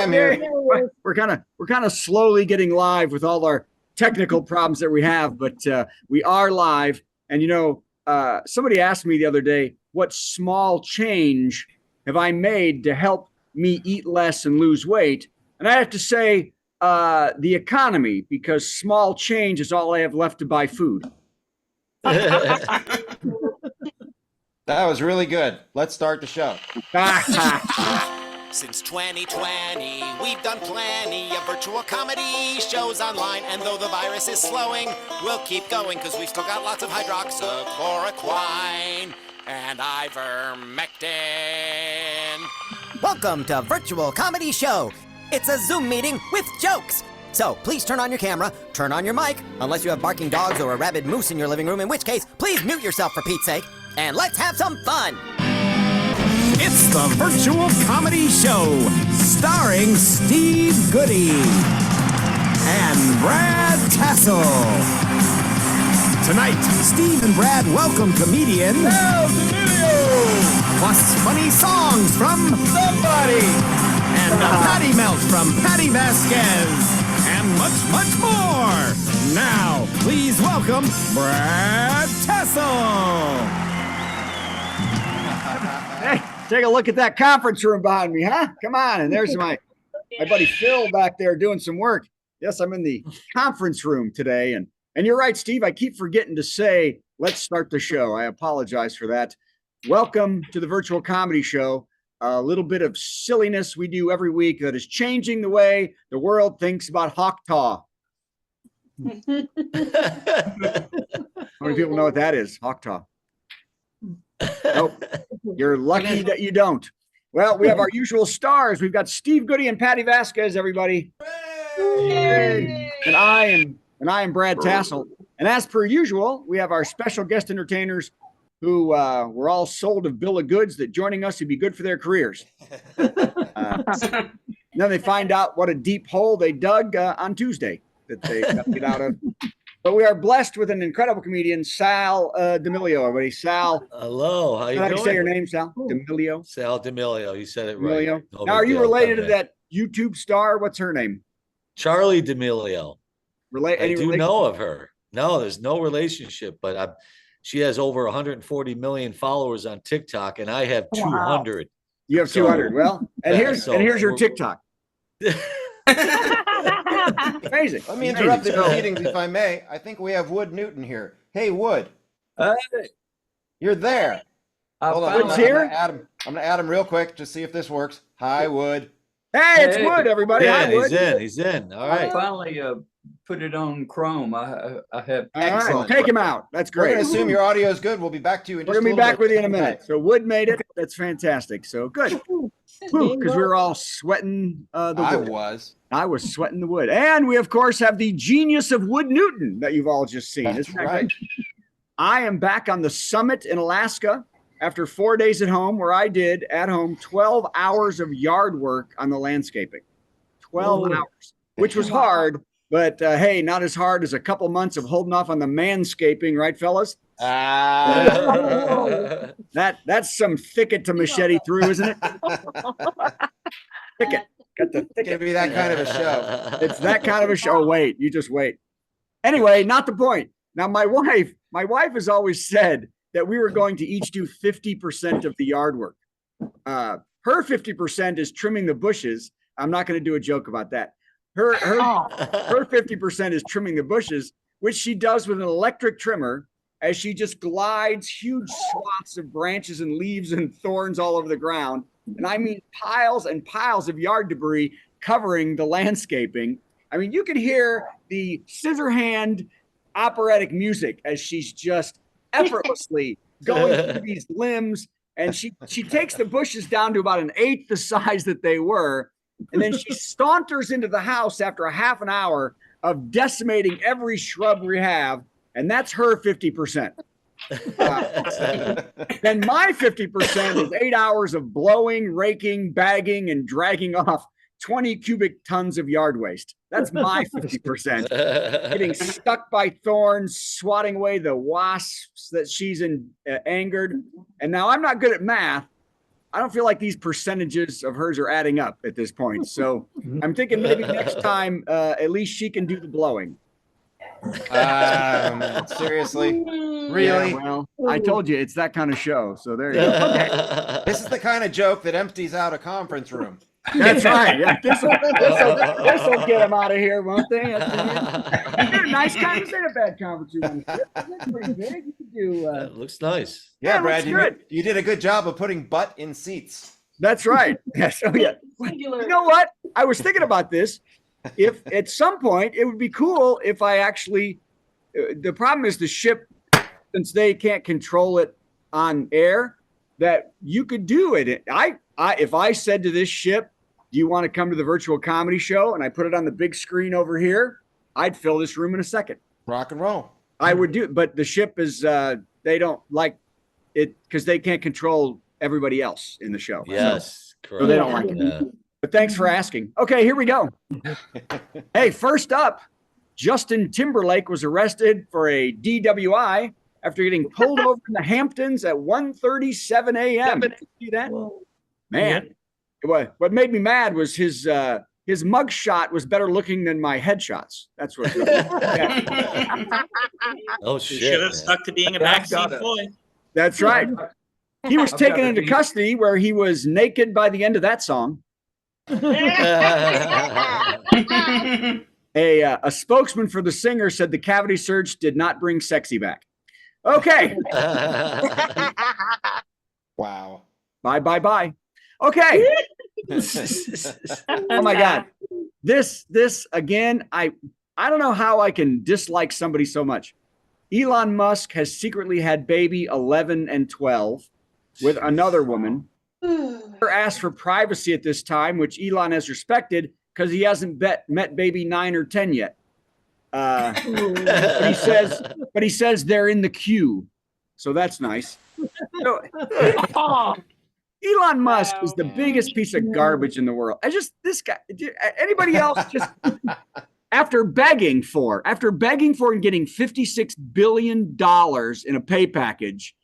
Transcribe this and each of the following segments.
I'm here. We're kind of slowly getting live with all our technical problems that we have, but we are live. And somebody asked me the other day, what small change have I made to help me eat less and lose weight? And I have to say, the economy, because small change is all I have left to buy food. That was really good. Let's start the show. Since 2020, we've done plenty of virtual comedy shows online, and though the virus is slowing, we'll keep going because we've still got lots of hydroxychloroquine and ivermectin. Welcome to Virtual Comedy Show. It's a Zoom meeting with jokes. So please turn on your camera, turn on your mic, unless you have barking dogs or a rabid moose in your living room, in which case, please mute yourself for Pete's sake, and let's have some fun. It's the Virtual Comedy Show, starring Steve Goodie and Brad Tassell. Tonight, Steve and Brad welcome comedian Sal Demilio! Plus funny songs from somebody, and a patty melt from Patti Vasquez, and much, much more. Now, please welcome Brad Tassell. Hey, take a look at that conference room behind me, huh? Come on. And there's my buddy Phil back there doing some work. Yes, I'm in the conference room today. And you're right, Steve. I keep forgetting to say, let's start the show. I apologize for that. Welcome to the Virtual Comedy Show. A little bit of silliness we do every week that is changing the way the world thinks about Hawktaw. How many people know what that is? Hawktaw. Nope. You're lucky that you don't. Well, we have our usual stars. We've got Steve Goodie and Patti Vasquez, everybody. Hey. And I am Brad Tassell. And as per usual, we have our special guest entertainers who were all sold a bill of goods that joining us would be good for their careers. Then they find out what a deep hole they dug on Tuesday that they got to get out of. But we are blessed with an incredible comedian, Sal Demilio. Everybody, Sal. Hello, how you How do doing? you say your name, Sal? Demilio. Sal Demilio. You said it Demilio. right. No Now, are big you deal. related to Okay. that YouTube star? What's her name? Charlie Demilio? I Any do relation? know of her. No, there's no relationship, but she has over 140 million followers on TikTok, and I have 200. You have 200. Well, and Yeah, here's your we're- TikTok. Amazing. Let me interrupt the proceedings, if I may. I think we have Wood Newton here. Hey, Wood. You're there. Hold on. Wood's here? I'm gonna add him real quick to see if this works. Hi, Wood. Hey, it's Wood, everybody. Yeah, Hi, Wood. he's in. All right. I finally put it on Chrome. I have. All right, Excellent. take him out. That's We're great. gonna assume your audio is good. We'll be back to you in We're just gonna a be little back bit. with you in a minute. So Wood made it. That's fantastic. So good. Because we were all sweating the wood. I was sweating the wood. And we, of course, have the genius of Wood Newton that you've all just seen. That's Isn't that right. great? I am back on the summit in Alaska after 4 days at home, where I did at home 12 hours of yard work on the landscaping. 12 hours, which was hard, but hey, not as hard as a couple months of holding off on the manscaping, right, fellas? That's some thicket to machete through, isn't it? Thicket. Got the It's thicket. gonna be that kind of a show. It's that kind of a show. Oh, wait, you just wait. Anyway, not the point. Now, my wife has always said that we were going to each do 50% of the yard work. Her 50% is trimming the bushes. I'm not going to do a joke about that. Her 50% is trimming the bushes, which she does with an electric trimmer as she just glides huge swaths of branches and leaves and thorns all over the ground. And I mean piles and piles of yard debris covering the landscaping. I mean, you can hear the scissor hand operatic music as she's just effortlessly going through these limbs. And she takes the bushes down to about 1/8 the size that they were. And then she saunters into the house after a half an hour of decimating every shrub we have. And that's her 50%. Then my 50% is 8 hours of blowing, raking, bagging, and dragging off 20 cubic tons of yard waste. That's my 50%. Getting stuck by thorns, swatting away the wasps that she's angered. And now I'm not good at math, I don't feel like these percentages of hers are adding up at this point. So I'm thinking maybe next time, at least she can do the blowing. Seriously? Yeah, Really? well, I told you it's that kind of show. So there you go. Okay. This is the kind of joke that empties out a conference room. That's right. Yeah, this will get them out of here, won't they? They're a nice conference. They're a bad conference room. That's pretty big. You could do. That looks nice. Yeah, Yeah, Brad, looks you did a good job of putting butt in seats. That's right. Yes. Oh, yeah. You know what? I was thinking about this. If at some point it would be cool if I actually. The problem is the ship, since they can't control it on air, that you could do it. If I said to this ship, "Do you want to come to the virtual comedy show?" and I put it on the big screen over here, I'd fill this room in a second. Rock and roll. I would do, but the ship is they don't like it because they can't control everybody else in the show. Yes, correct. So they don't like it. Yeah. But thanks for asking. Okay, here we go. Hey, first up, Justin Timberlake was arrested for a DWI after getting pulled over in the Hamptons at 1:37 a.m. See that? Man, what made me mad was his mug shot was better looking than my headshots. That's what. Yeah. Oh You shit. should have man. stuck to being a I've got backseat it. boy. That's right. He was taken into custody where he was naked by the end of that song. A spokesman for the singer said the cavity search did not bring sexy back. Okay. Wow. Bye. Okay. Oh my God. This again, I don't know how I can dislike somebody so much. Elon Musk has secretly had baby 11 and 12 with another woman. Asked for privacy at this time, which Elon has respected because he hasn't met baby 9 or 10 yet. But he says they're in the queue, so that's nice. So, Elon Musk is the biggest piece of garbage in the world. This guy. Anybody else just after begging for and getting $56 billion in a pay package.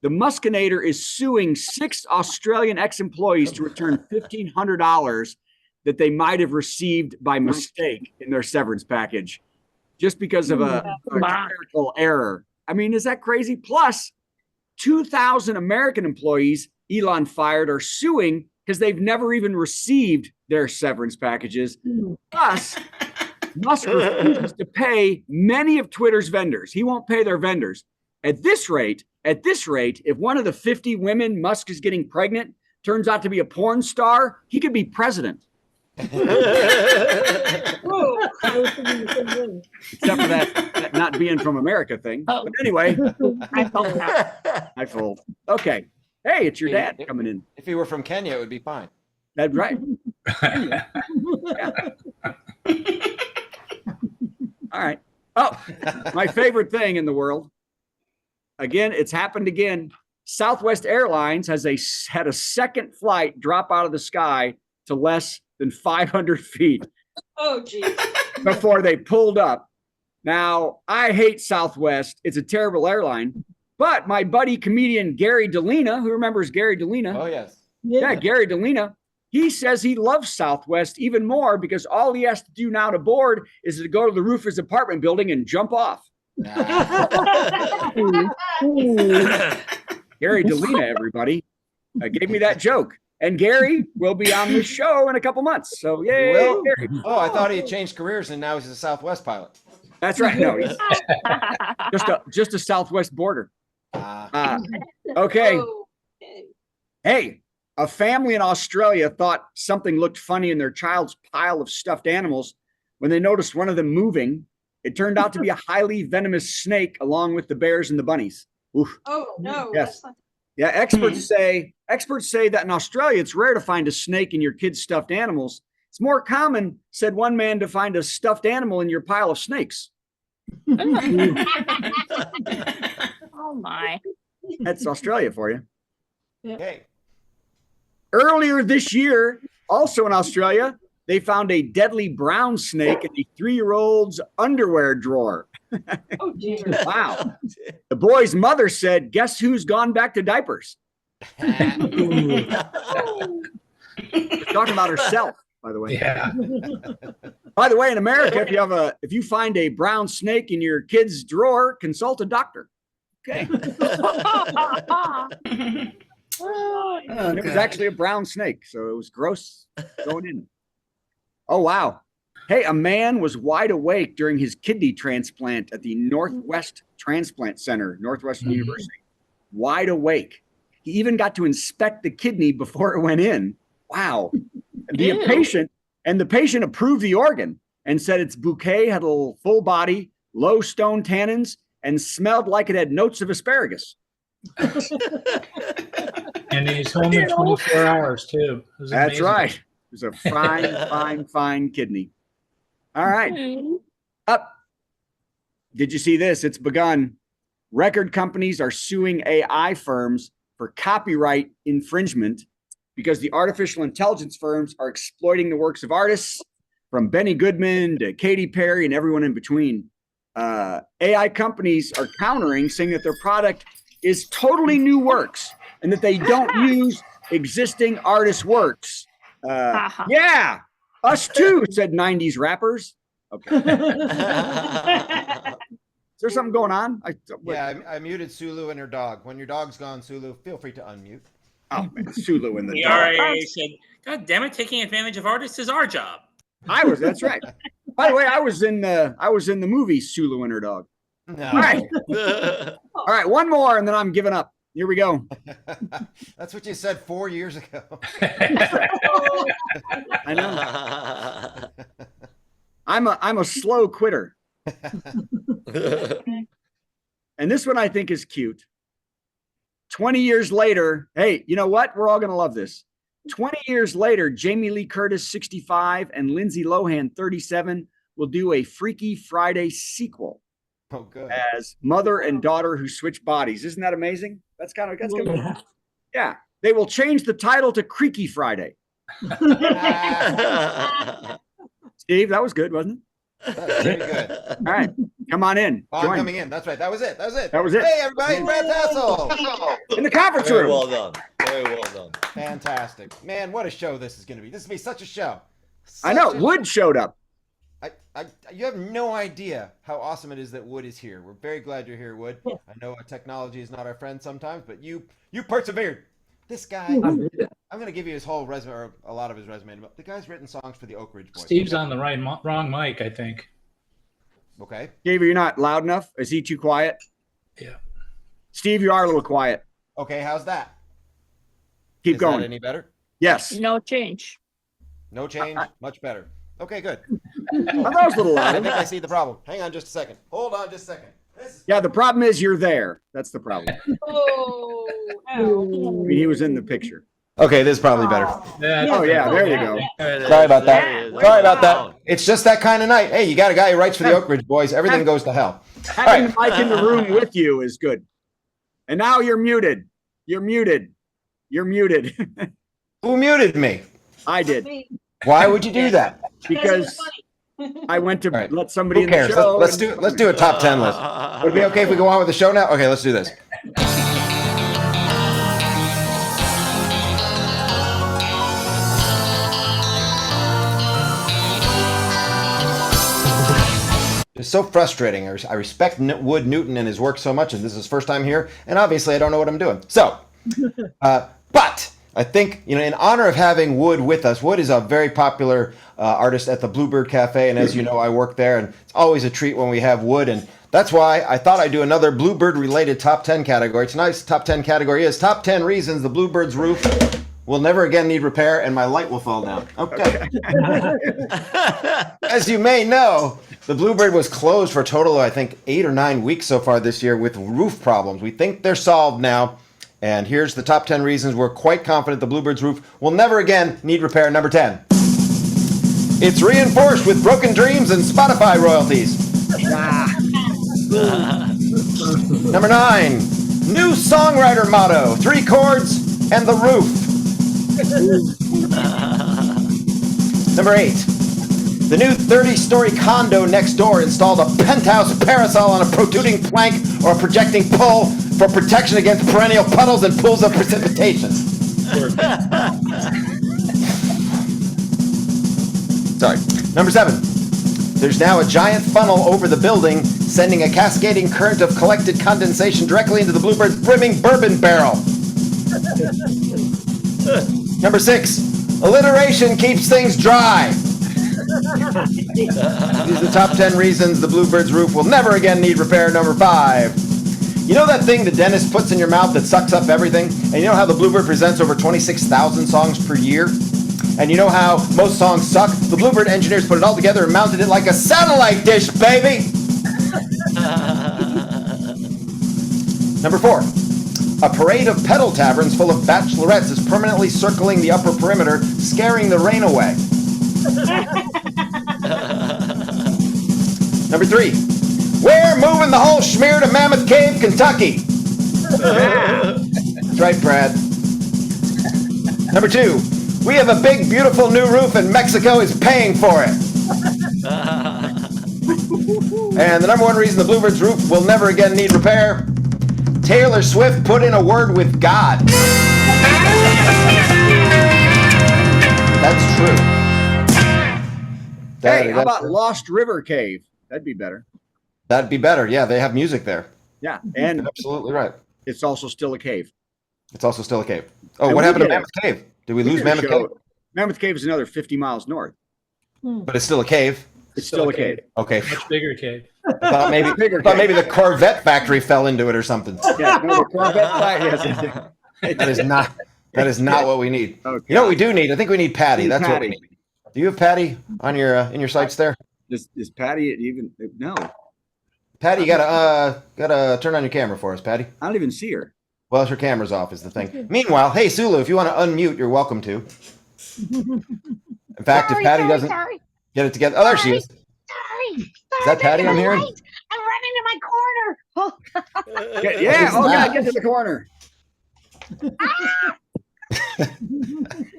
The Muskinator is suing 6 Australian ex-employees to return $1,500 that they might have received by mistake in their severance package just because of a clerical error. I mean, is that crazy? Plus, 2,000 American employees Elon fired are suing because they've never even received their severance packages. Plus, Musk refuses to pay many of Twitter's vendors. He won't pay their vendors. At this rate, if one of the 50 women Musk is getting pregnant turns out to be a porn star, he could be president. Except for that not being from America thing. But anyway, I fold. Okay. Hey, it's your dad coming in. If he were from Kenya, it would be fine. That's right. Yeah. All right. Oh, my favorite thing in the world. Again, it's happened again. Southwest Airlines had a second flight drop out of the sky to less than 500 feet. Oh, geez. Before they pulled up. Now, I hate Southwest. It's a terrible airline. But my buddy comedian Gary Delina, who remembers Gary Delina? Oh, yes. Yeah, Gary Delina. He says he loves Southwest even more because all he has to do now to board is to go to the roof of his apartment building and jump off. Gary Delina, everybody, gave me that joke. And Gary will be on the show in a couple months. So, yay. Will? Gary. Oh, I thought he had changed careers and now he's a Southwest pilot. That's right. No, he's just a Southwest border. Okay. Hey, a family in Australia thought something looked funny in their child's pile of stuffed animals when they noticed one of them moving. It turned out to be a highly venomous snake along with the bears and the bunnies. Oof. Oh, no. Yes. Yeah, experts say that in Australia it's rare to find a snake in your kid's stuffed animals. It's more common, said one man, to find a stuffed animal in your pile of snakes. Oh my. That's Australia for you. Okay. Earlier this year, also in Australia, they found a deadly brown snake in a 3-year-old's underwear drawer. Oh, dear. Wow. The boy's mother said, guess who's gone back to diapers? She's talking about herself, by the way. Yeah. By the way, in America, if you find a brown snake in your kid's drawer, consult a doctor. Okay. And it was actually a brown snake, so it was gross going in. Oh, wow. Hey, a man was wide awake during his kidney transplant at the Northwest Transplant Center, Northwestern University. Wide awake. He even got to inspect the kidney before it went in. Wow. The patient approved the organ and said its bouquet had a full body, low stone tannins, and smelled like it had notes of asparagus. And he's home in 24 hours too. That's right. It was a fine kidney. All right. Up. Did you see this? It's begun. Record companies are suing AI firms for copyright infringement because the artificial intelligence firms are exploiting the works of artists from Benny Goodman to Katy Perry and everyone in between. AI companies are countering, saying that their product is totally new works and that they don't use existing artists' works. Yeah, us too, said 90s rappers. Okay. Is there something going on? I muted Sulu and her dog. When your dog's gone, Sulu, feel free to unmute. Oh, man, Sulu and the The dog. RAA said, God damn it, taking advantage of artists is our job. That's right. By the way, I was in the movie Sulu and her dog. No. All right. All right, one more and then I'm giving up. Here we go. That's what you said 4 years ago. I know. I'm a slow quitter. And this one I think is cute. 20 years later, hey, you know what? We're all going to love this. 20 years later, Jamie Lee Curtis, 65, and Lindsay Lohan, 37, will do a Freaky Friday sequel. Oh, good. As mother and daughter who switch bodies. Isn't that amazing? That's kind of yeah. They will change the title to Creaky Friday. Steve, that was good, wasn't it? That was very good. All right, come on in. Oh, I'm coming in. That's right. That was it. That was it. Hey, everybody, Brad Tassell. In the conference Very room. well done. Very well done. Fantastic. Man, what a show this is going to be. This is going to be such a show. I know. Wood showed up. You have no idea how awesome it is that Wood is here. We're very glad you're here, Wood. I know technology is not our friend sometimes, but you persevered. This guy, I'm going to give you his whole resume, or a lot of his resume. The guy's written songs for the Oak Ridge Boys. Steve's on the wrong mic, I think. Okay. Steve, you're not loud enough. Is he too quiet? Yeah. Steve, you are a little quiet. Okay, how's that? Keep Is going. that any better? Yes. No change. No change? Much better. Okay, good. That was a little I loud. think I see the problem. Hang on just a second. Hold on just a second. Yeah, the problem is you're there. That's the problem. Oh, I mean, he was in the picture. Okay, this is probably better. Oh, yeah, there you go. Sorry about that. Sorry about that. It's just that kind of night. Hey, you got a guy who writes for the Oak Ridge Boys. Everything goes to hell. Having the mic in the room with you is good. And now you're muted. You're muted. You're muted. Who muted me? I did. Why would you do that? Because I went to Right. let somebody Who in the cares? show. Let's do a top 10 list. Would it be okay if we go on with the show now? Okay, let's do this. It's so frustrating. I respect Wood Newton and his work so much, and this is his first time here, and obviously I don't know what I'm doing. So, but I think, in honor of having Wood with us, Wood is a very popular artist at the Bluebird Cafe, and as you know, I work there, and it's always a treat when we have Wood, and that's why I thought I'd do another Bluebird-related top 10 category. Tonight's top 10 category is top 10 reasons the Bluebird's roof will never again need repair and my light will fall down. Okay. As you may know, the Bluebird was closed for a total of, I think, 8 or 9 weeks so far this year with roof problems. We think they're solved now. And here's the top 10 reasons we're quite confident the Bluebird's roof will never again need repair. Number 10. It's reinforced with broken dreams and Spotify royalties. Number 9. New songwriter motto. 3 chords and the roof. Number 8. The new 30-story condo next door installed a penthouse parasol on a protruding plank or a projecting pole for protection against perennial puddles and pools of precipitation. Sorry. Number 7. There's now a giant funnel over the building, sending a cascading current of collected condensation directly into the Bluebird's brimming bourbon barrel. Number 6. Alliteration keeps things dry. These are the top 10 reasons the Bluebird's roof will never again need repair. Number 5. You know that thing the dentist puts in your mouth that sucks up everything? And you know how the Bluebird presents over 26,000 songs per year? And you know how most songs suck? The Bluebird engineers put it all together and mounted it like a satellite dish, baby! Number 4. A parade of pedal taverns full of bachelorettes is permanently circling the upper perimeter, scaring the rain away. Number 3. We're moving the whole schmear to Mammoth Cave, Kentucky. That's right, Brad. Number 2. We have a big, beautiful new roof and Mexico is paying for it. And the number 1 reason the Bluebird's roof will never again need repair, Taylor Swift put in a word with God. That's true. Hey, how about Lost River Cave? That'd be better. That'd be better. Yeah, they have music there. Yeah, and You're absolutely right. it's also still a cave. It's also still a cave. Oh, And what we happened to did a- Mammoth Cave? Did we We lose did a Mammoth show- Cave? Mammoth Cave is another 50 miles north. But it's still a cave. It's still a cave. Okay. Much bigger cave. I thought maybe the Corvette factory fell into it or something. Yeah, no, the Corvette flag, yes. That is not what we need. Okay. You know what we do need? I think we need Patty. That's what we Patty. need. Do you have Patty on your in your sights there? Is Patty even? No, Patty, you gotta turn on your camera for us, Patty. I don't even see her. Well, her camera's off is the thing. Meanwhile, hey Sulu, if you want to unmute, you're welcome to. In fact, if Patty doesn't get it together, oh, there she is. Sorry. Is that Patty I'm hearing? I'm running to my corner. Yeah. Oh, yeah. Get to the corner.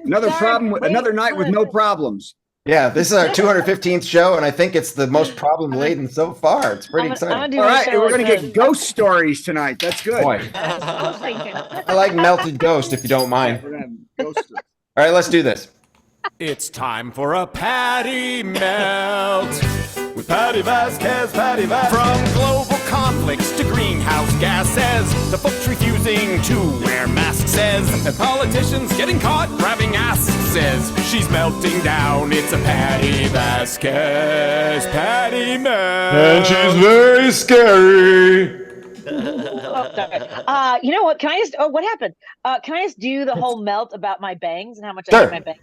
Another Sorry, problem. wait, Another night with no problems. Yeah, this is our 215th show, and I think it's the most problem-laden so far. It's pretty exciting. All right, and we're gonna get ghost stories tonight. That's good. Boy, I was thinking. I like melted ghost, if you don't mind. We're gonna have ghost stories. All right, let's do this. It's time for a Patty Melt with Patti Vasquez, Patti Vasquez. From global conflicts to greenhouse gases, the folks refusing to wear masks says, and politicians getting caught grabbing asses. She's melting down. It's a Patti Vasquez, Patty Melt. And she's very scary. You know what? Can I just? Oh, what happened? Can I just do the whole melt about my bangs and how much I Sure. hate my bangs?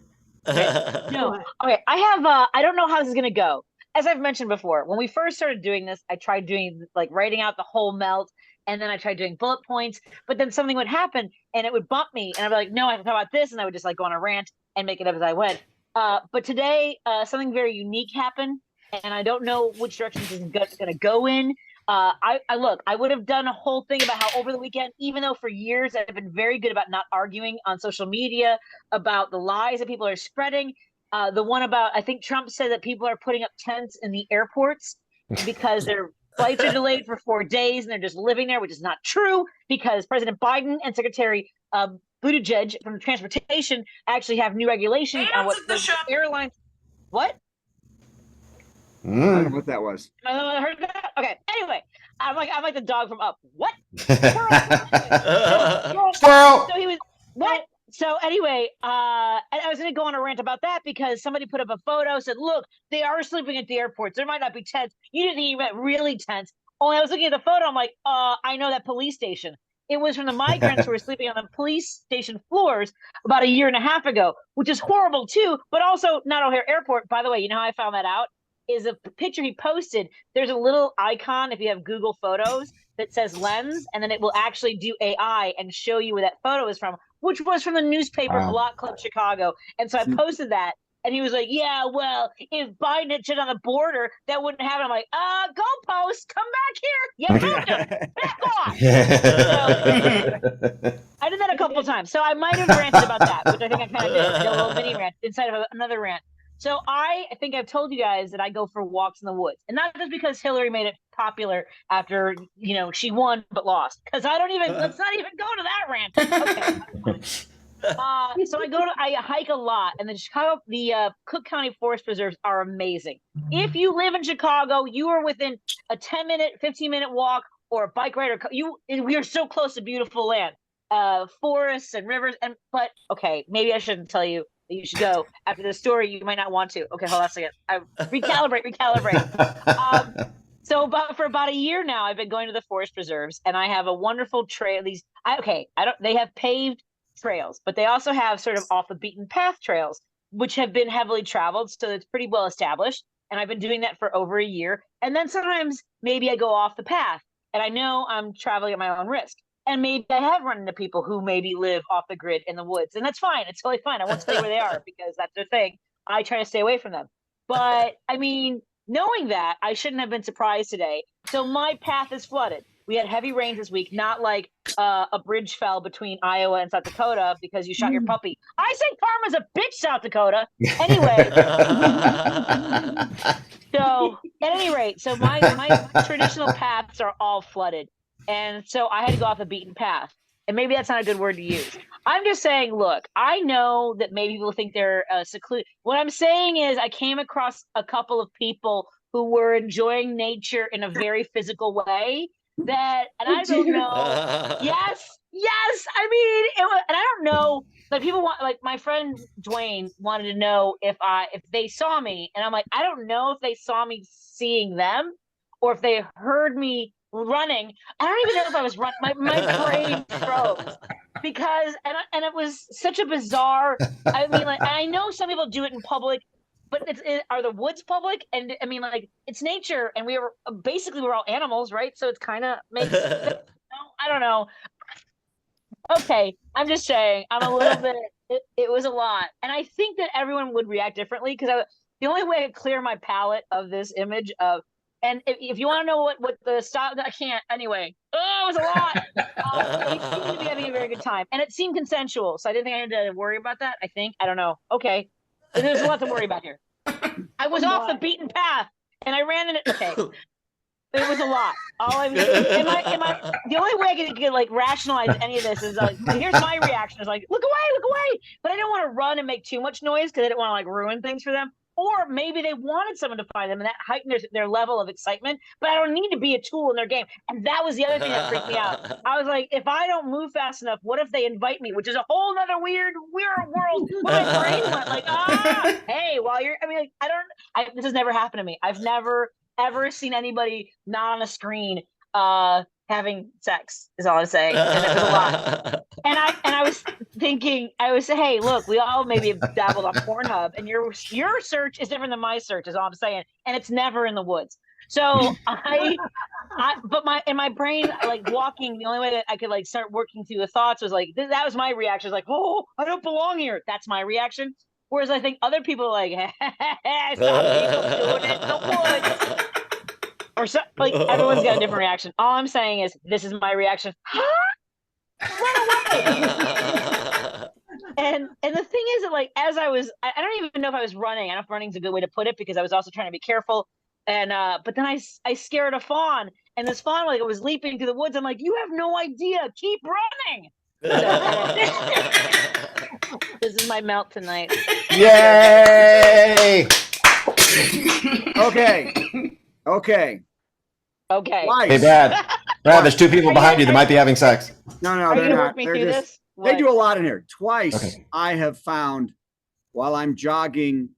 Okay. No. Okay. I have. I don't know how this is gonna go. As I've mentioned before, when we first started doing this, I tried doing like writing out the whole melt, and then I tried doing bullet points. But then something would happen, and it would bump me, and I'd be like, "No, I have to talk about this," and I would just like go on a rant and make it up as I went. But today, something very unique happened, and I don't know which direction this is gonna go in. I look, I would have done a whole thing about how over the weekend, even though for years I've been very good about not arguing on social media about the lies that people are spreading. The one about, I think Trump said that people are putting up tents in the airports because their flights are delayed for 4 days and they're just living there, which is not true because President Biden and Secretary Buttigieg from transportation actually have new regulations on what the airlines. What? I don't know what that was. I heard that. Okay. Anyway, I'm like the dog from Up. What? Squirrel. So he was what? So anyway, and I was gonna go on a rant about that because somebody put up a photo, said, "Look, they are sleeping at the airports. There might not be tents. You didn't think you meant really tents." Only I was looking at the photo. I'm like, I know that police station. It was from the migrants who were sleeping on the police station floors about a year and a half ago, which is horrible too. But also not O'Hare Airport. By the way, you know how I found that out? Is a picture he posted. There's a little icon if you have Google Photos that says lens, and then it will actually do AI and show you where that photo is from, which was from the newspaper Block Club Chicago. And so I posted that, and he was like, "Yeah, well, if Biden had shit on the border, that wouldn't happen." I'm like, "Go post, come back here, you moved him, back off." So, I did that a couple of times, so I might have ranted about that, which I think I kind of did, a little mini rant inside of another rant. So I think I've told you guys that I go for walks in the woods, and not just because Hillary made it popular after she won but lost. Because I don't even let's not even go to that rant. Okay. So I hike a lot, and the Cook County Forest Preserves are amazing. If you live in Chicago, you are within a 10-minute, 15-minute walk or a bike ride. We are so close to beautiful land, forests and rivers. But okay, maybe I shouldn't tell you that you should go after this story. You might not want to. Okay, hold on a second. Recalibrate. So for about a year now, I've been going to the forest preserves, and I have a wonderful trail. They have paved trails, but they also have sort of off the beaten path trails, which have been heavily traveled. So it's pretty well established. And I've been doing that for over a year. And then sometimes maybe I go off the path and I know I'm traveling at my own risk. And maybe I have run into people who maybe live off the grid in the woods. And that's fine. It's totally fine. I won't stay where they are because that's their thing. I try to stay away from them. But I mean, knowing that, I shouldn't have been surprised today. So my path is flooded. We had heavy rains this week, not like a bridge fell between Iowa and South Dakota because you shot your puppy. I say karma's a bitch, South Dakota. Anyway. So at any rate, so my traditional paths are all flooded. And so I had to go off the beaten path. And maybe that's not a good word to use. I'm just saying, look, I know that maybe people think they're secluded. What I'm saying is I came across a couple of people who were enjoying nature in a very physical way. And I don't know. Yes. I mean, and I don't know. Like people my friend Dwayne wanted to know if they saw me, and I'm like, I don't know if they saw me seeing them, or if they heard me running. I don't even know if I was running. My brain froze because and it was such a bizarre. I mean, like I know some people do it in public. But are the woods public? And I mean, like it's nature, and we're all animals, right? So it's kind of makes. I don't know. Okay, I'm just saying. I'm a little bit. It was a lot, and I think that everyone would react differently because the only way to clear my palate of this image of. And if you want to know what the style, I can't anyway. Oh, it was a lot. They seemed to be having a very good time, and it seemed consensual, so I didn't think I had to worry about that. I don't know. Okay. There's a lot to worry about here. I was off the beaten path, and I ran in it. Okay, it was a lot. The only way I could like rationalize any of this is like, here's my reaction: is like, look away. But I don't want to run and make too much noise because I didn't want to like ruin things for them. Or maybe they wanted someone to find them, and that heightened their level of excitement. But I don't need to be a tool in their game. And that was the other thing that freaked me out. I was like, if I don't move fast enough, what if they invite me? Which is a whole other weird world. My brain went like, hey, this has never happened to me. I've never ever seen anybody not on a screen having sex. Is all I'm saying. And it was a lot. And I was thinking, hey, look, we all maybe have dabbled on Pornhub, and your search is different than my search, is all I'm saying. And it's never in the woods. So in my brain, like walking, the only way that I could like start working through the thoughts was like, that was my reaction. It was like, oh, I don't belong here. That's my reaction. Whereas I think other people are like, some people doing it in the woods. Or so, like everyone's got a different reaction. All I'm saying is, this is my reaction. Run away! and the thing is that, like, as I don't even know if I was running. I don't know if running's a good way to put it because I was also trying to be careful. And but then I scared a fawn, and this fawn like it was leaping through the woods. I'm like, you have no idea. Keep running. So, this is my melt tonight. Yay! Okay. Hey, Brad, there's two people behind you that might be having sex. No, they're not. They do a lot in here. Twice I have found while I'm jogging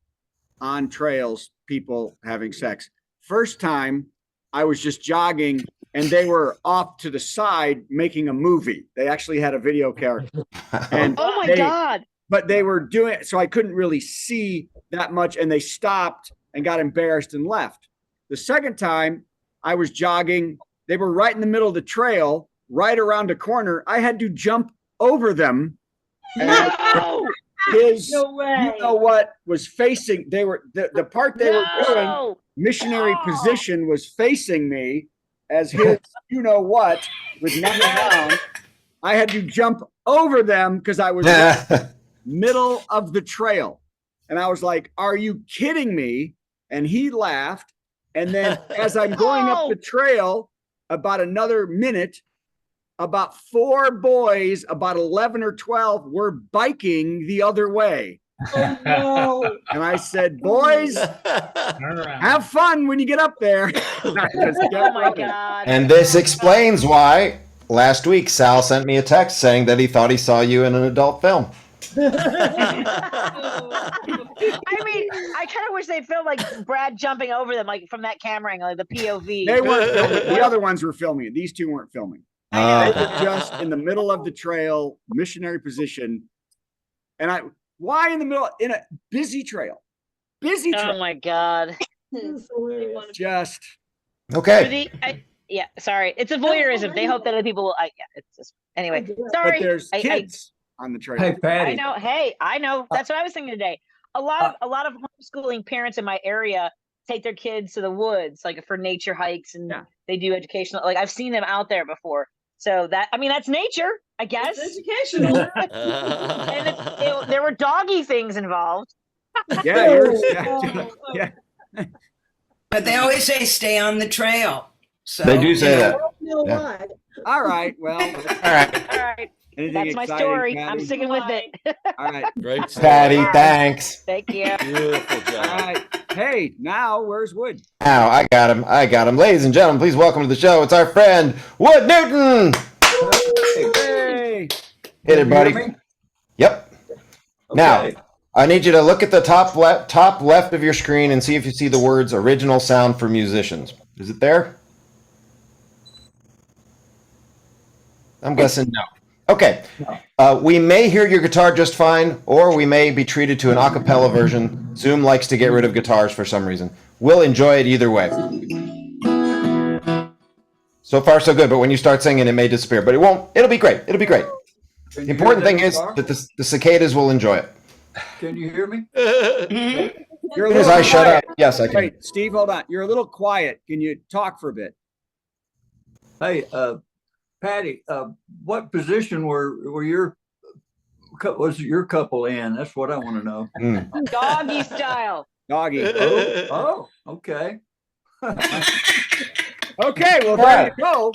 on trails, people having sex. First time I was just jogging and they were off to the side making a movie. They actually had a video character. And oh my God. But they were doing it, so I couldn't really see that much, and they stopped and got embarrassed and left. The second time I was jogging, they were right in the middle of the trail, right around a corner. I had to jump over them. No! No way. You know what was facing, they were, the part they were doing, missionary position was facing me as his, you know what, was nothing around. I had to jump over them because I was middle of the trail. And I was like, are you kidding me? And he laughed. And then as I'm going up the trail, about another minute, about 4 boys, about 11 or 12, were biking the other way. Oh, no. And I said, boys, have fun when you get up there. Oh my God. And this explains why last week Sal sent me a text saying that he thought he saw you in an adult film. I mean, I kind of wish they filmed like Brad jumping over them, like from that camera angle, like the POV. They weren't filming. The other ones were filming it. These two weren't filming. They were just in the middle of the trail, missionary position. And why in the middle, in a busy trail? Busy trail. Oh my God. Just. Okay. Yeah, sorry. It's a voyeurism. They hope that other people will. Yeah, it's just. Anyway, sorry. But there's kids on the trail. Hey, Patty. I know. Hey, I know. That's what I was thinking today. A lot of homeschooling parents in my area take their kids to the woods, like for nature hikes, and they do educational. Like I've seen them out there before. So that's nature, I guess. It's educational. And there were doggy things involved. Yeah. But they always say stay on the trail. So They do say that. Why? All right. Well. All right. All right. Anything That's my exciting, story. Patty? I'm sticking with it. All right. Great story. Patty, thanks. Thank you. Beautiful All job. right. Hey, now where's Wood? Now I got him. Ladies and gentlemen, please welcome to the show. It's our friend Wood Newton. Hey. Hit it, buddy. Yep. Now I need you to look at the top left of your screen and see if you see the words "original sound for musicians." Is it there? I'm guessing no. Okay. We may hear your guitar just fine, or we may be treated to an a cappella version. Zoom likes to get rid of guitars for some reason. We'll enjoy it either way. So far, so good, but when you start singing, it may disappear. But it won't. It'll be great. It'll be great. The important thing is that the cicadas will enjoy it. Can you hear me? You're a As little I shut quiet. up. Yes, I can. Wait, Steve, hold on. You're a little quiet. Can you talk for a bit? Hey, Patty, what position was your couple in? That's what I want to know. Doggy style. Doggy. Oh, okay. Okay, well, there you go.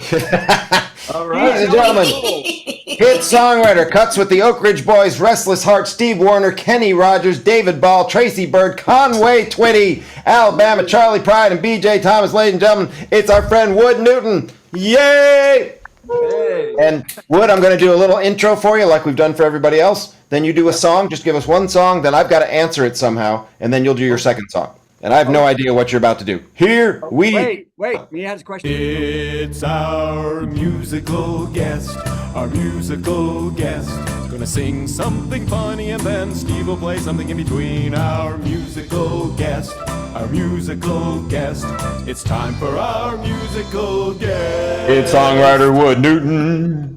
All Ladies and right. gentlemen, hit songwriter cuts with the Oak Ridge Boys, Restless Heart, Steve Warner, Kenny Rogers, David Ball, Tracy Bird, Conway Twitty, Alabama, Charlie Pride, and BJ Thomas. Ladies and gentlemen, it's our friend Wood Newton. Yay! Hey. And Wood, I'm going to do a little intro for you like we've done for everybody else. Then you do a song. Just give us one song. Then I've got to answer it somehow. And then you'll do your second song. And I have no idea what you're about to do. Here we... Wait. He has a question. It's our musical guest, Gonna sing something funny and then Steve will play something in between. Our musical guest. It's time for our musical guest. It's songwriter Wood Newton.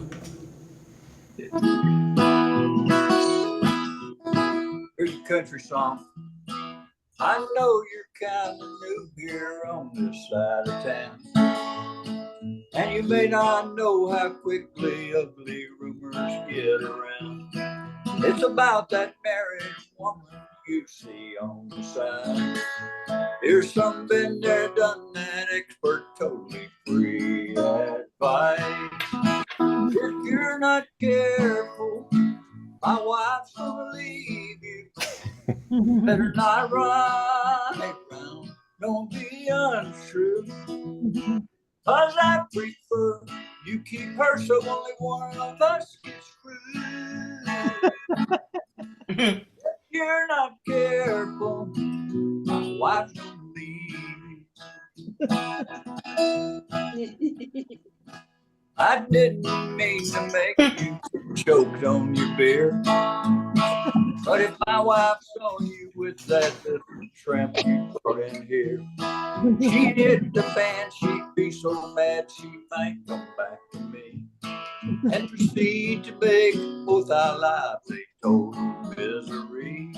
Here's a country song. I know you're kind of new here on this side of town, and you may not know how quickly ugly rumors get around. It's about that married woman you see on the side. Here's some been there, done that, expert, totally free advice. If you're not careful, my wife's gonna leave you. Better not run around, don't be untrue. 'Cause I prefer you keep her so only one of us gets screwed. If you're not careful, my wife's gonna leave you. I didn't mean to make you choke on your beer, but if my wife saw you with that little tramp you brought in here, she'd hit the fan, she'd be so mad she might come back to me and proceed to make both our lives a total misery.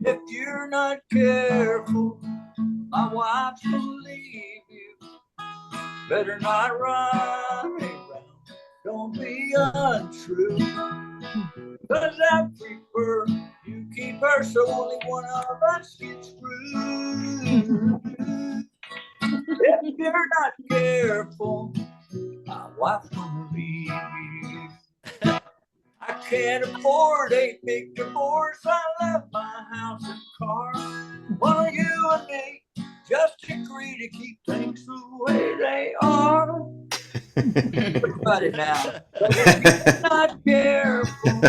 If you're not careful, my wife's gonna leave you. Better not run around, don't be untrue. 'Cause I prefer you keep her so only one of us gets screwed. If you're not careful, my wife's gonna leave you. I can't afford a big divorce. I left my house and car. While you and me just agree to keep things the way they are. Everybody now, if you're not careful,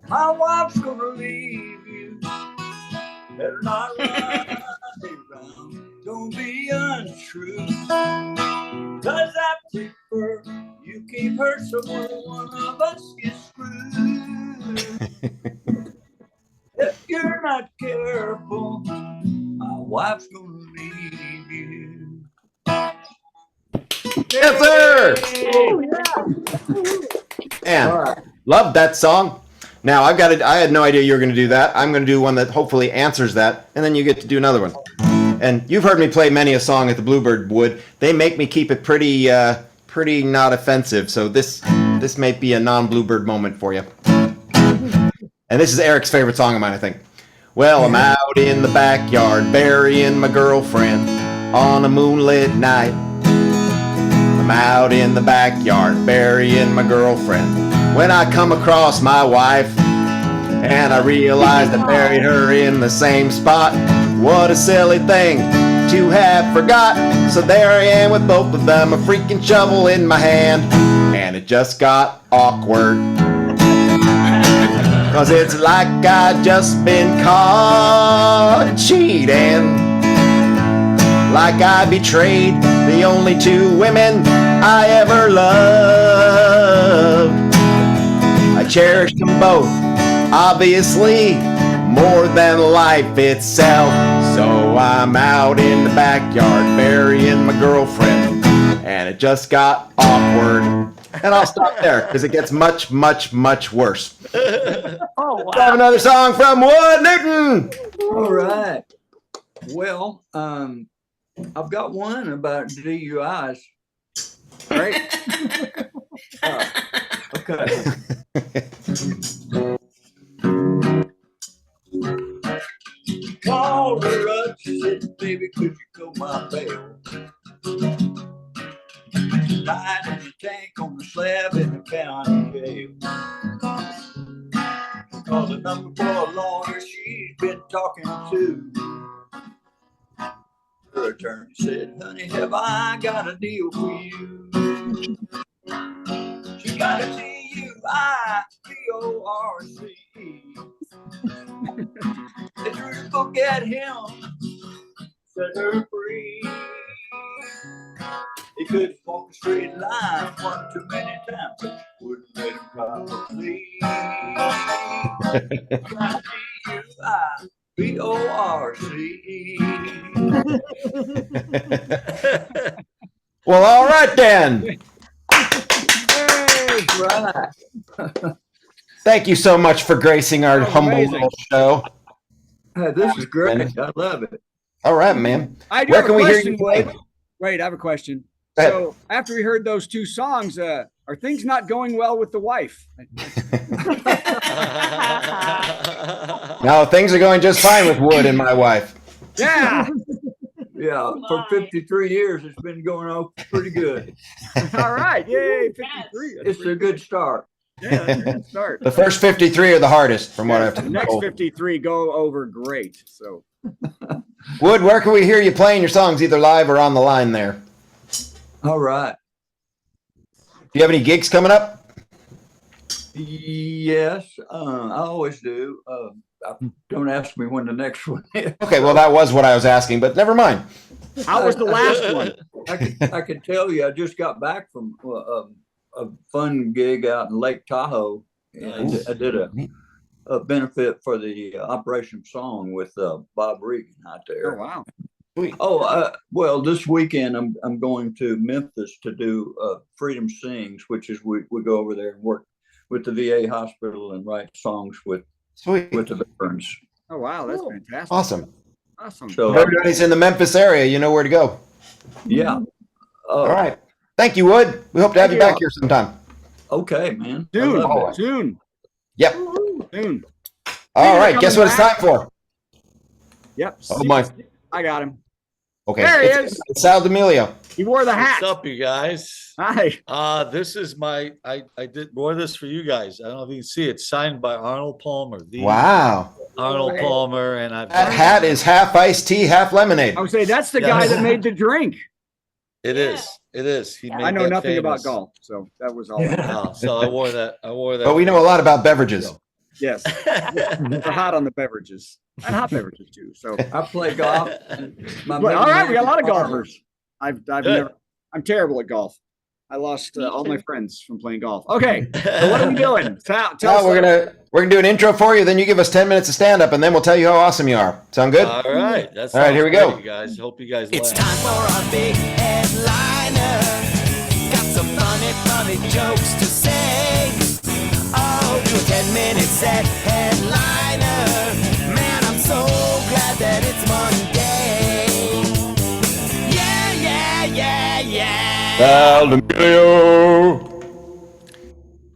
my wife's gonna leave you. Better not run around, don't be untrue. Cause I prefer you keep her so only one of us gets screwed. If you're not careful, my wife's gonna leave you. Yes, sir. Oh, Man, All right. love that song. Now I had no idea you were going to do that. I'm going to do one that hopefully answers that, and then you get to do another one. And you've heard me play many a song at the Bluebird Wood. They make me keep it pretty not offensive. So this may be a non-Bluebird moment for you. And this is Eric's favorite song of mine, I think. Well, I'm out in the backyard burying my girlfriend on a moonlit night. I'm out in the backyard burying my girlfriend when I come across my wife, and I realized I buried her in the same spot. What a silly thing to have forgot. So there I am with both of them, a freaking shovel in my hand, and it just got awkward. Cause it's like I just been caught cheating. Like I betrayed the only two women I ever loved. I cherished them both, obviously, more than life itself. So I'm out in the backyard burying my girlfriend, and it just got awkward. And I'll stop there because it gets much, much, much worse. Oh, wow. Have another song from Wood Newton. All right. Well, I've got one about DUIs. Right? Okay. Called her up, she said, baby, could you go my bail? Lying in the tank on the slab in the county jail. Called the number for a lawyer she's been talking to. Her attorney said, honey, have I got a deal for you? She got a DUI-PORC. They threw the book at him, set her free. He couldn't walk a straight line one too many times, but she wouldn't let him probably. DUI-PORC. Well, all right then. Right. Thank you so much for gracing our humble amazing. little show. This is great. I love it. All right, man. I do Where have can a we hear question, you play? Wade. Wait, I have a question. Go ahead. So after we heard those two songs, are things not going well with the wife? No, things are going just fine with Wood and my wife. Yeah. Yeah, for 53 years, it's been going on pretty good. All right. Yay, 53. It's a good start. Yeah, that's a good start. The first 53 are the hardest, from what I've The been next told. 53 go over great. So Wood, where can we hear you playing your songs, either live or on the line there? All right. Do you have any gigs coming up? Yes, I always do. Don't ask me when the next one is. Okay, well, that was what I was asking, but never mind. how was the last one? I can tell you, I just got back from a fun gig out in Lake Tahoe. And I did a benefit for the Operation Song with Bob Regan out there. Oh, wow. Sweet. Well, this weekend I'm going to Memphis to do Freedom Sings, which is we go over there and work with the VA hospital and write songs with Sweet. the veterans. Oh, wow. That's fantastic. Awesome. Awesome. So If everybody's in the Memphis area, you know where to go. yeah. All right. Thank you, Wood. We hope to have you back here sometime. Okay, man. I Soon. love it. Soon. Yep. Soon. All right, guess what it's time for? Yep. Oh my. I got him. Okay. There he is. It's Sal Demilio. He wore the hat. What's up, you guys? Hi. This is I wore this for you guys. I don't know if you can see it. Signed by Arnold Palmer. Wow. Arnold Palmer, and that hat is half iced tea, half lemonade. I would say that's the guy that made the drink. It is. It is. He made I know that nothing famous. about golf, so that was all. So I wore that. But we know a lot about beverages. Yes. We're hot on the beverages. And hot beverages too. So I play golf. All right, we got a lot of golfers. I'm terrible at golf. I lost all my friends from playing golf. Okay, so what are we doing? We're gonna do an intro for you. Then you give us 10 minutes of stand up, and then we'll tell you how awesome you are. Sound good? All right. All right. Here we go, you guys. Hope you guys. It's laugh. time for a big headliner. Got some funny jokes to say. Oh, do a 10-minute set headliner. Man, I'm so glad that it's Monday. Yeah. Sal Demilio.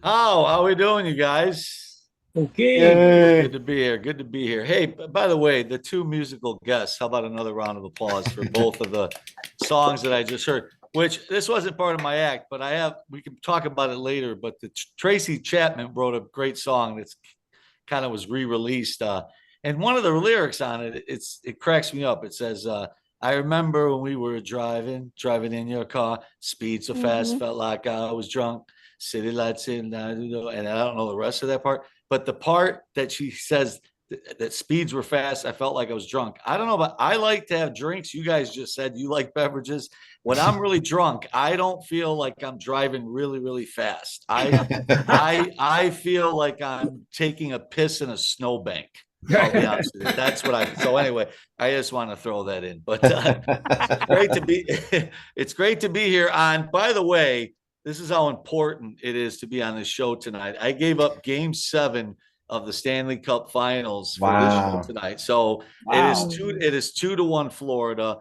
How are we doing, you guys? Okay. Good to be here. Good to be here. Hey, by the way, the two musical guests, how about another round of applause for both of the songs that I just heard, which this wasn't part of my act, but we can talk about it later, but the Tracy Chapman wrote a great song that's kind of was re-released. And one of the lyrics on it, it cracks me up. It says, I remember when we were driving in your car, speed so fast, felt like I was drunk, city lights in, and I don't know the rest of that part. But the part that she says that speeds were fast, I felt like I was drunk. I don't know, but I like to have drinks. You guys just said you like beverages. When I'm really drunk, I don't feel like I'm driving really, really fast. I feel like I'm taking a piss in a snowbank. I'll be honest with you. That's what so anyway, I just want to throw that in. But it's great to be here on. By the way, this is how important it is to be on this show tonight. I gave up Game 7 of the Stanley Cup Finals for this show tonight. So it is 2-1 Florida.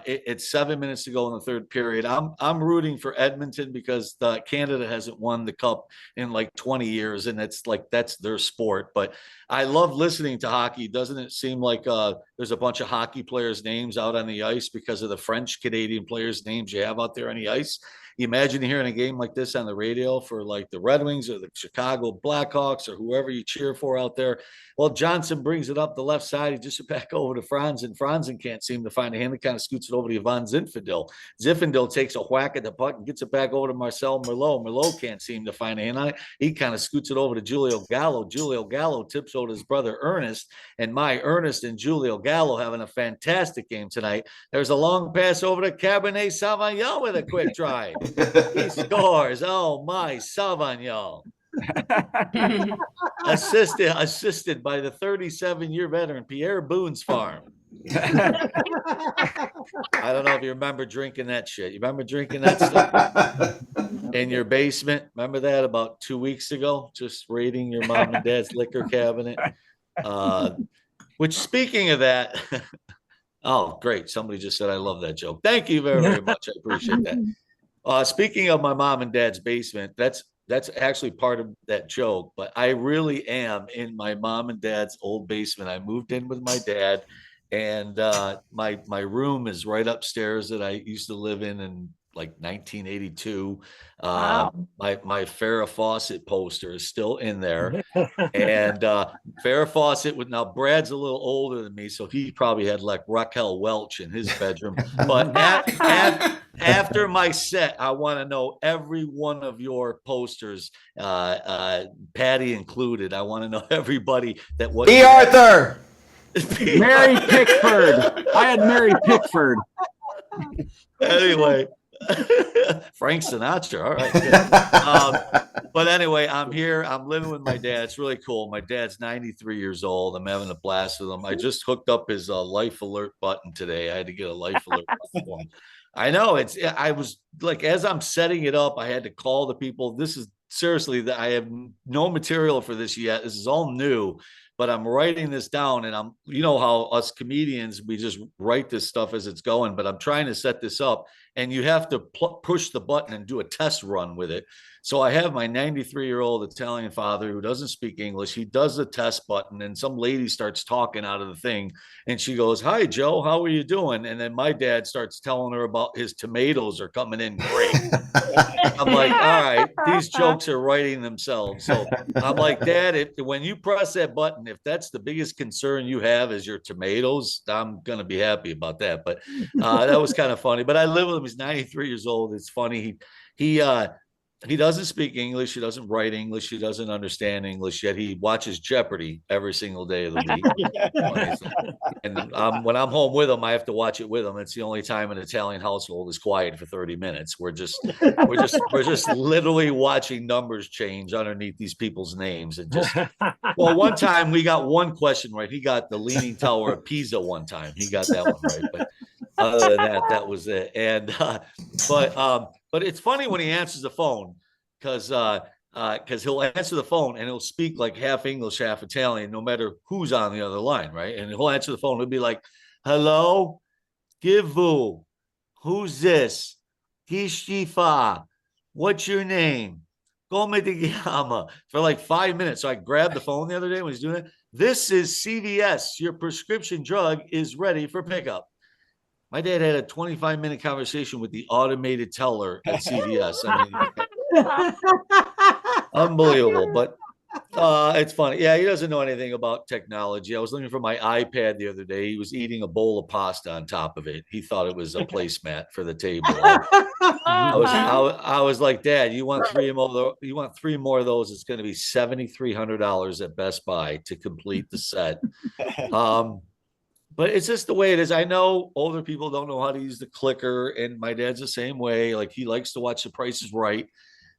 It's 7 minutes to go in the third period. I'm rooting for Edmonton because Canada hasn't won the cup in like 20 years, and that's their sport. But I love listening to hockey. Doesn't it seem like there's a bunch of hockey players' names out on the ice because of the French Canadian players' names you have out there on the ice? You imagine hearing a game like this on the radio for like the Red Wings or the Chicago Blackhawks or whoever you cheer for out there. Well, Johnson brings it up the left side. He just back over to Franzen. Franzen can't seem to find a hand. He kind of scoots it over to Ivan Zinfandel. Zinfandel takes a whack at the puck and gets it back over to Marcel Merlot. Merlot can't seem to find a hand on it. He kind of scoots it over to Julio Gallo. Julio Gallo tips over to his brother Ernest. And my Ernest and Julio Gallo having a fantastic game tonight. There's a long pass over to Cabernet Sauvignon with a quick drive. He scores. Oh, my Sauvignon. assisted by the 37-year veteran Pierre Boone's farm. I don't know if you remember drinking that shit. You remember drinking that stuff in your basement? Remember that about 2 weeks ago? Just raiding your mom and dad's liquor cabinet. Which, speaking of that, oh, great. Somebody just said I love that joke. Thank you very, very much. I appreciate that. Speaking of my mom and dad's basement, that's actually part of that joke, but I really am in my mom and dad's old basement. I moved in with my dad, and my room is right upstairs that I used to live in like 1982. Wow. My Farrah Fawcett poster is still in there. And Farrah Fawcett now Brad's a little older than me, so he probably had like Raquel Welch in his bedroom. But after my set, I want to know every one of your posters, Patty included. I want to know everybody that was. B. Arthur. Mary Pickford. I had Mary Pickford. Anyway. Frank Sinatra. All right. But anyway, I'm here. I'm living with my dad. It's really cool. My dad's 93 years old. I'm having a blast with him. I just hooked up his life alert button today. I had to get a life alert button for him. I know I was like, as I'm setting it up, I had to call the people. This is seriously that I have no material for this yet. This is all new. but I'm writing this down, and you know how us comedians, we just write this stuff as it's going, but I'm trying to set this up, and you have to push the button and do a test run with it. So I have my 93-year-old Italian father who doesn't speak English. He does the test button, and some lady starts talking out of the thing, and she goes, "Hi, Joe, how are you doing?" And then my dad starts telling her about his tomatoes are coming in great. I'm like, all right, these jokes are writing themselves. So I'm like, Dad, when you press that button, if that's the biggest concern you have is your tomatoes, I'm going to be happy about that. But that was kind of funny. But I live with him. He's 93 years old. It's funny. He doesn't speak English. He doesn't write English. He doesn't understand English, yet he watches Jeopardy every single day of the week. And when I'm home with him, I have to watch it with him. It's the only time an Italian household is quiet for 30 minutes. We're just literally watching numbers change underneath these people's names. And well, one time we got one question right. He got the Leaning Tower of Pisa one time. He got that one right. But other than that, that was it. And but it's funny when he answers the phone because he'll answer the phone and he'll speak like half English, half Italian, no matter who's on the other line, right? And he'll answer the phone. He'll be like, "Hello, Givu, who's this? Kishifa, what's your name? Come ti chiama?" For like 5 minutes. So I grabbed the phone the other day when he's doing it. "This is CVS. Your prescription drug is ready for pickup." My dad had a 25-minute conversation with the automated teller at CVS. I mean, unbelievable, but it's funny. Yeah, he doesn't know anything about technology. I was looking for my iPad the other day. He was eating a bowl of pasta on top of it. He thought it was a placemat for the table. I was like, "Dad, you want three more of those? It's going to be $7,300 at Best Buy to complete the set." But it's just the way it is. I know older people don't know how to use the clicker, and my dad's the same way. Like, he likes to watch The Price is Right.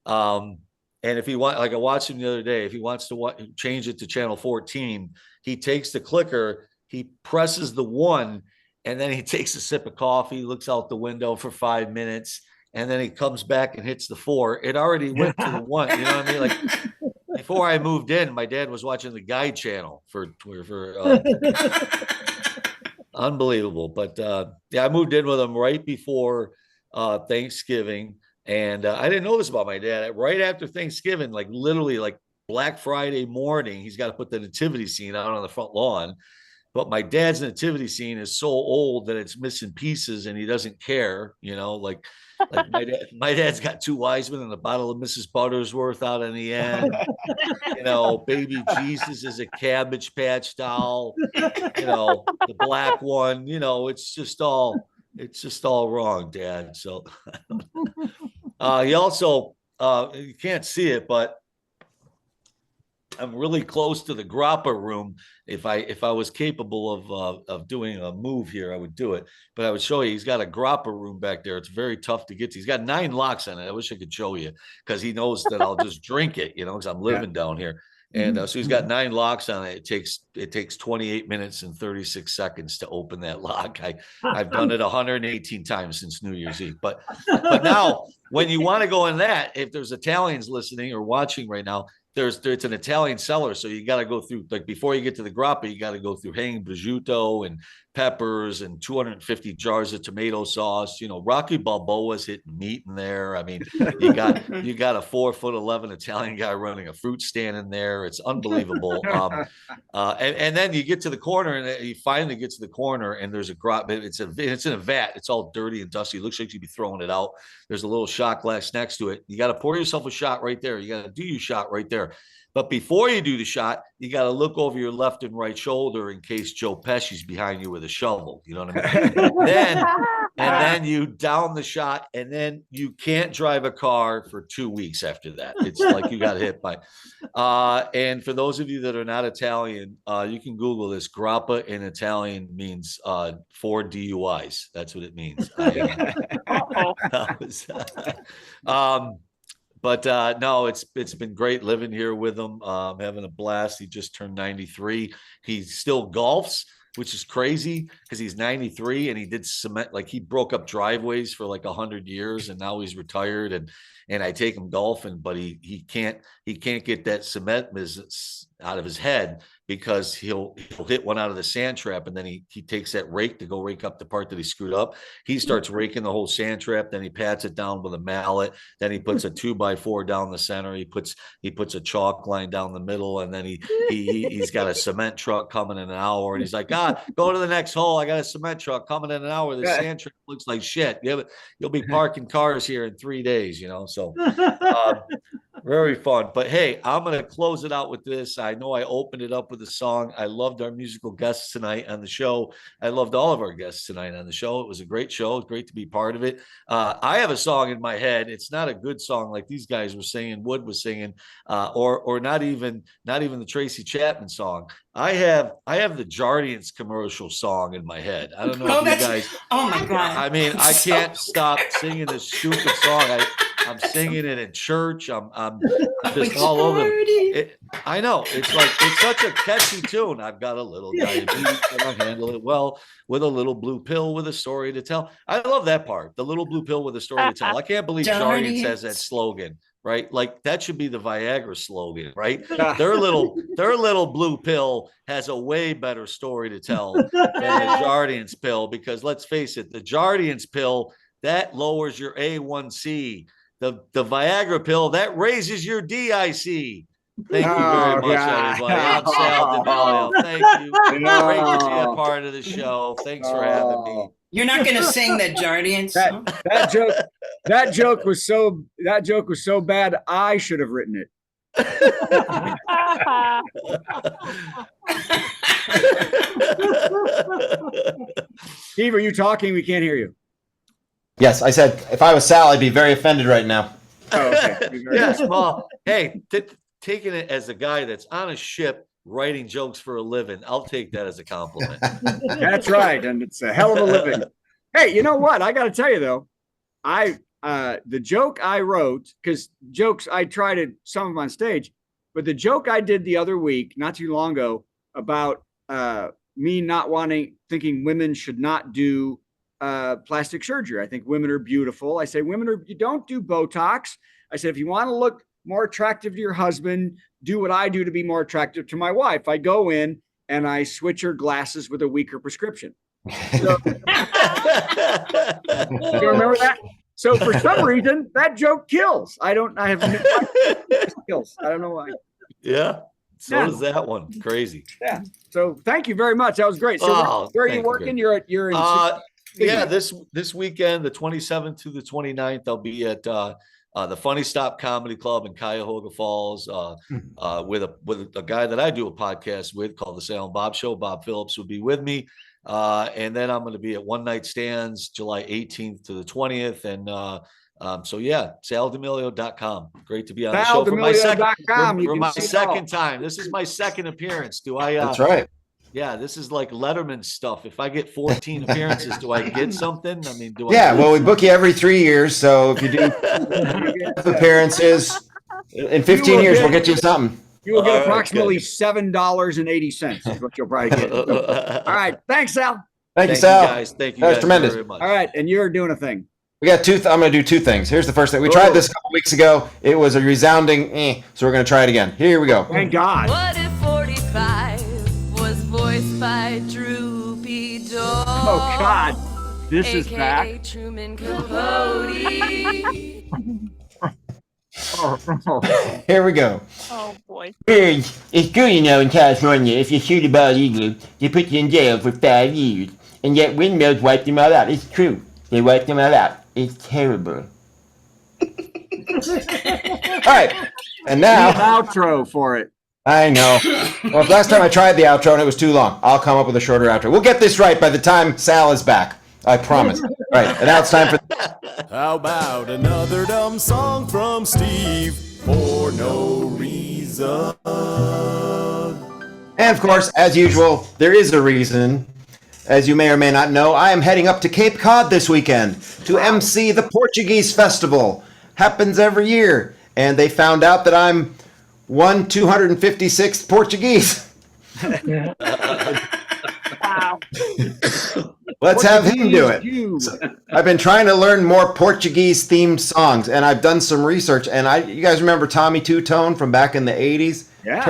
And if he like I watched him the other day, if he wants to change it to channel 14, he takes the clicker, he presses the 1, and then he takes a sip of coffee, looks out the window for 5 minutes, and then he comes back and hits the 4. It already went to the 1. You know what I mean? Like, before I moved in, my dad was watching the Guide channel for unbelievable. But yeah, I moved in with him right before Thanksgiving, and I didn't know this about my dad. Right after Thanksgiving, like literally like Black Friday morning, he's got to put the nativity scene out on the front lawn. But my dad's nativity scene is so old that it's missing pieces, and he doesn't care. You know, like my dad's got 2 wise men and a bottle of Mrs. Buttersworth out in the end. You know, baby Jesus is a Cabbage Patch doll. You know, the black one. You know, it's just all wrong, Dad. So he also you can't see it, but I'm really close to the grappa room. If I was capable of doing a move here, I would do it. But I would show you. He's got a grappa room back there. It's very tough to get to. He's got 9 locks on it. I wish I could show you, because he knows that I'll just drink it, you know, because I'm living down here. And so he's got 9 locks on it. It takes 28 minutes and 36 seconds to open that lock. I've done it 118 times since New Year's Eve. But now, when you want to go in that, if there's Italians listening or watching right now, it's an Italian cellar, so you got to go through, like, before you get to the grappa, you got to go through hanging prosciutto and peppers and 250 jars of tomato sauce. You know, Rocky Balboa's hitting meat in there. I mean, you got a 4'11" Italian guy running a fruit stand in there. It's unbelievable. And then you get to the corner, and you finally get to the corner, and there's a grappa. It's in a vat. It's all dirty and dusty. It looks like you'd be throwing it out. There's a little shot glass next to it. You got to pour yourself a shot right there. You got to do your shot right there. But before you do the shot, you got to look over your left and right shoulder in case Joe Pesci's behind you with a shovel. You know what I mean? then you down the shot, and then you can't drive a car for 2 weeks after that. It's like you got hit by. And for those of you that are not Italian, you can Google this. Grappa in Italian means 4 DUIs. That's what it means. But no, it's been great living here with him. Having a blast. He just turned 93. He still golfs, which is crazy because he's 93 and he did cement. Like, he broke up driveways for like 100 years, and now he's retired. And I take him golfing, but he can't get that cement business out of his head, because he'll hit one out of the sand trap, and then he takes that rake to go rake up the part that he screwed up. He starts raking the whole sand trap, then he pats it down with a mallet, then he puts a 2x4 down the center, he puts a chalk line down the middle, and then he's got a cement truck coming in an hour, and he's like, go to the next hole, I got a cement truck coming in an hour, the sand trap looks like shit. You'll be parking cars here in 3 days, so very fun. But hey, I'm going to close it out with this. I know I opened it up with a song. I loved our musical guests tonight on the show. I loved all of our guests tonight on the show. It was a great show. It's great to be part of it. I have a song in my head. It's not a good song like these guys were singing, Wood was singing, or not even the Tracy Chapman song. I have the Jardiance commercial song in my head. I don't know if you guys. Oh my God! I mean, I can't stop singing this stupid song. I'm singing it in church. I'm just all over. I know it's such a catchy tune. I've got a little diabetes, and I handle it well with a little blue pill with a story to tell. I love that part. The little blue pill with a story to tell. I can't believe Jardiance has that slogan. Right, like that should be the Viagra slogan, right? Their little blue pill has a way better story to tell than the Jardiance pill, because let's face it, the Jardiance pill that lowers your A1C. The Viagra pill that raises your DIC. Thank you very much, everybody. I'm Sal Demilio. Thank you. Great to be a part of the show. Thanks for having me. You're not going to sing that Jardiance song? That joke was so bad. I should have written it. Steve, are you talking? We can't hear you. Yes, I said if I was Sal, I'd be very offended right now. Oh, okay. Yes, well, hey, taking it as a guy that's on a ship writing jokes for a living, I'll take that as a compliment. That's right, and it's a hell of a living. Hey, you know what? I got to tell you though, the joke I wrote, because jokes I try to some of them on stage, but the joke I did the other week, not too long ago, about me not thinking women should not do plastic surgery. I think women are beautiful. I say you don't do Botox. I said if you want to look more attractive to your husband, do what I do to be more attractive to my wife. I go in and I switch her glasses with a weaker prescription. So, you remember that? So for some reason that joke kills. I have no skills. I don't know why. Yeah. So does that one. Crazy. Yeah. So thank you very much. That was great. So where are you working? You're in yeah, this weekend, the 27th to the 29th, I'll be at the Funny Stop Comedy Club in Cuyahoga Falls with a guy that I do a podcast with called The Sal and Bob Show. Bob Phillips will be with me. And then I'm going to be at One Night Stands July 18th to the 20th. And so, yeah, SalDemilio.com. Great to be on the show for my second time. This is my second appearance. That's right. Yeah, this is like Letterman stuff. If I get 14 appearances, do I get something? I mean, well, we book you every 3 years. So if you do appearances in 15 years, we'll get you something. You will get approximately $7.80 is what you'll probably get. All right. Thanks, Sal. Thank you, Sal. Guys. Thank you. That was tremendous. Very much. All right. And you're doing a thing. We got I'm going to do two things. Here's the first thing. We tried this a couple weeks ago. It was a resounding so we're going to try it again. Here we go. Thank God. What if 45 was voiced by Droopy Dog? Oh, God. This is back. Truman Capote. Here we go. Oh, boy. It's good, in California, if you shoot a bald eagle, they put you in jail for 5 years. And yet windmills wipe them all out. It's true. They wipe them all out. It's terrible. All right. And now. An outro for it. I know. Well, last time I tried the outro and it was too long. I'll come up with a shorter outro. We'll get this right by the time Sal is back. I promise. All right. And now it's time for. How about another dumb song from Steve for no reason? And of course, as usual, there is a reason. As you may or may not know, I am heading up to Cape Cod this weekend to MC the Portuguese Festival. Happens every year. And they found out that I'm 256th Portuguese. Wow. Let's have him do it. So, I've been trying to learn more Portuguese-themed songs, and I've done some research. And you guys remember Tommy Two Tone from back in the 80s? Yeah.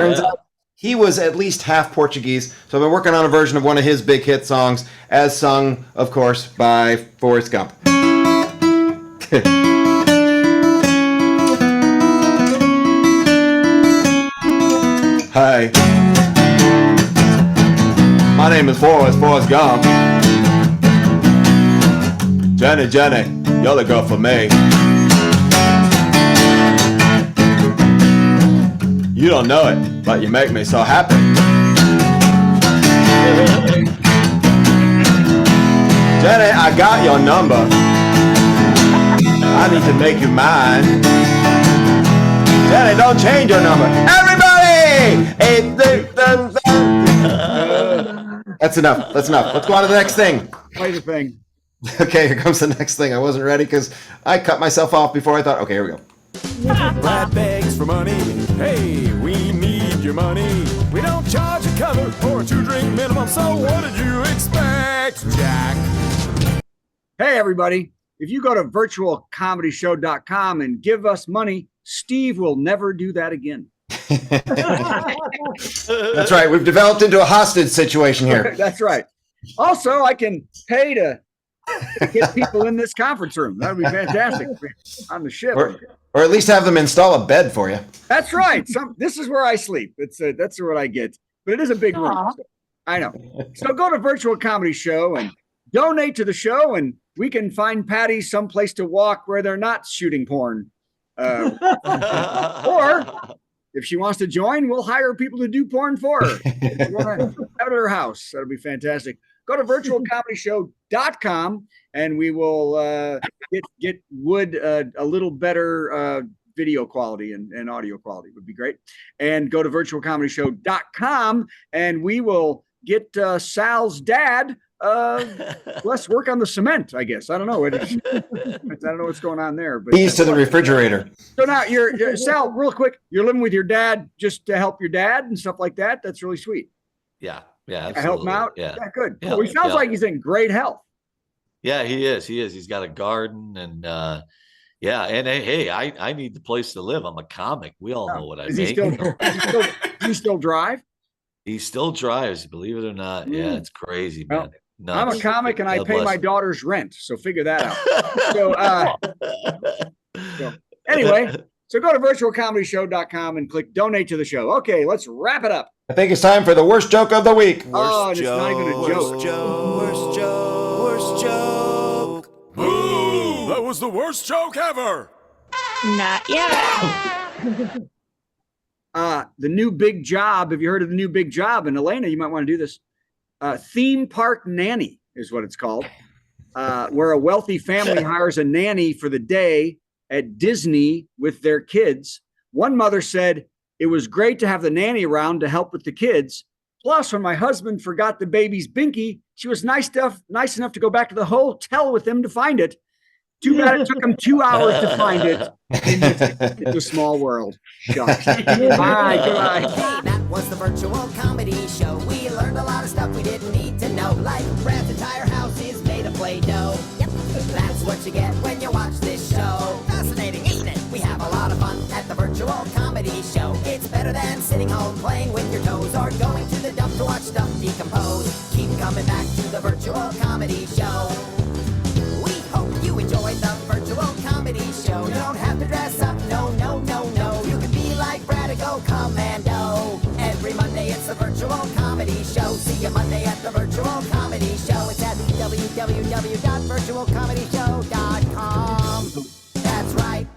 he was at least half Portuguese. So I've been working on a version of one of his big hit songs, as sung, of course, by Forrest Gump. Hi. My name is Forrest Gump. Jenny, you're the girl for me. You don't know it, but you make me so happy. Jenny, I got your number. I need to make you mine. Jenny, don't change your number. Everybody! That's enough. Let's go on to the next thing. Play the thing. Okay, here comes the next thing. I wasn't ready because I cut myself off before I thought, okay, here we go. Brad begs for money. Hey, we need your money. We don't charge a cover or a 2-drink minimum, so what did you expect, Jack? Hey, everybody. If you go to virtualcomedyshow.com and give us money, Steve will never do that again. That's right. We've developed into a hostage situation here. That's right. Also, I can pay to get people in this conference room. That would be fantastic on the ship. Or at least have them install a bed for you. That's right. This is where I sleep. That's what I get. But it is a big room. So, I know. So go to Virtual Comedy Show and donate to the show, and we can find Patti someplace to walk where they're not shooting porn. Or if she wants to join, we'll hire people to do porn for her. Out at her house. That'll be fantastic. Go to virtualcomedyshow.com and we will get Wood a little better video quality and audio quality would be great. And go to virtualcomedyshow.com and we will get Sal's dad. Let's work on the cement, I guess. I don't know. I don't know what's going on there. But keys to the refrigerator. So now you're Sal, real quick, you're living with your dad just to help your dad and stuff like that. That's really sweet. Yeah. Yeah. I help him out. Yeah. Good. Yeah, Well, he sounds like he's in great health. Yeah, he is. He's got a garden and yeah. And hey, I need the place to live. I'm a comic. We all know what I make. Does he still drive? He still drives, believe it or not. Yeah, it's crazy, man. Well, I'm a comic and I pay my daughter's rent, so figure that out. So anyway, so go to virtualcomedyshow.com and click donate to the show. Okay, let's wrap it up. I think it's time for the worst joke of the week. Oh, it's not even a joke. Worst joke. Boo! That was the worst joke ever. Not yet. The new big job. Have you heard of the new big job? And Elena, you might want to do this. Theme park nanny is what it's called, where a wealthy family hires a nanny for the day at Disney with their kids. One mother said, "It was great to have the nanny around to help with the kids. Plus, when my husband forgot the baby's binky, she was nice enough to go back to the hotel with him to find it. Too bad it took him 2 hours to find it. It's a small world." Shucks. Bye. Goodbye. Hey, that was the Virtual Comedy Show. We learned a lot of stuff we didn't need to know, like Brad's entire house is made of Play-Doh. Yep, that's what you get when you watch this show. Fascinating, isn't it? We have a lot of fun at the Virtual Comedy Show. It's better than sitting home playing with your toes or going to the dump to watch stuff decompose. Keep coming back to the Virtual Comedy Show. We hope you enjoyed the Virtual Comedy Show. You don't have to dress up, no. You can be like Brad and go commando. Every Monday it's the Virtual Comedy Show. See you Monday at the Virtual Comedy Show. It's at www.virtualcomedyshow.com. That's right.